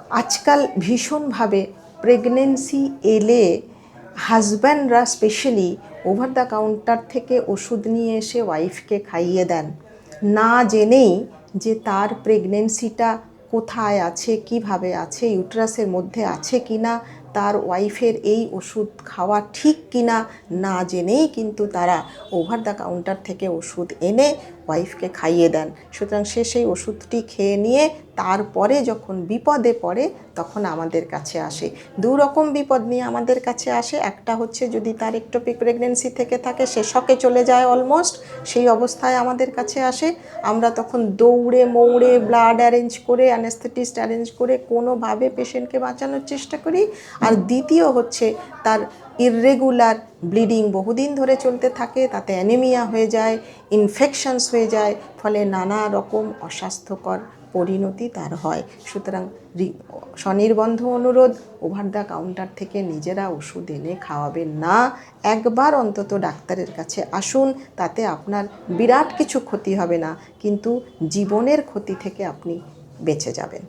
আজকাল ভীষণভাবে প্রেগনেন্সি এলে হাজব্যান্ডরা স্পেশালি ওভার দ্য কাউন্টার থেকে ওষুধ নিয়ে এসে ওয়াইফকে খাইয়ে দেন, না জেনেই যে তার প্রেগনেন্সিটা কোথায় আছে, কিভাবে আছে, ইউট্রাসের মধ্যে আছে কি না, তার ওয়াইফের এই ওষুধ খাওয়া ঠিক কিনা না জেনেই কিন্তু তারা ওভার দ্য কাউন্টার থেকে ওষুধ এনে ওয়াইফকে খাইয়ে দেন। সুতরাং সে সেই ওষুধটি খেয়ে নিয়ে তারপরে যখন বিপদে পড়ে তখন আমাদের কাছে আসে। দু রকম বিপদ নিয়ে আমাদের কাছে আসে। একটা হচ্ছে যদি তার একটোপিক প্রেগনেন্সি থেকে থাকে, সে শকে চলে যায় অলমোস্ট, সেই অবস্থায় আমাদের কাছে আসে। আমরা তখন দৌড়ে মৌড়ে ব্লাড অ্যারেঞ্জ করে, অ্যানেস্থেটিস্ট অ্যারেঞ্জ করে কোনোভাবে পেশেন্টকে বাঁচানোর চেষ্টা করি। আর দ্বিতীয় হচ্ছে তার ইররেগুলার ব্লিডিং বহুদিন ধরে চলতে থাকে, তাতে অ্যানিমিয়া হয়ে যায়, ইনফেকশনস হয়ে যায়, ফলে নানা রকম অস্বাস্থ্যকর পরিণতি তার হয়। সুতরাং স্বনির্বন্ধ অনুরোধ, ওভার দ্য কাউন্টার থেকে নিজেরা ওষুধ এনে খাওয়াবেন না। একবার অন্তত ডাক্তারের কাছে আসুন, তাতে আপনার বিরাট কিছু ক্ষতি হবে না, কিন্তু জীবনের ক্ষতি থেকে আপনি বেঁচে যাবেন।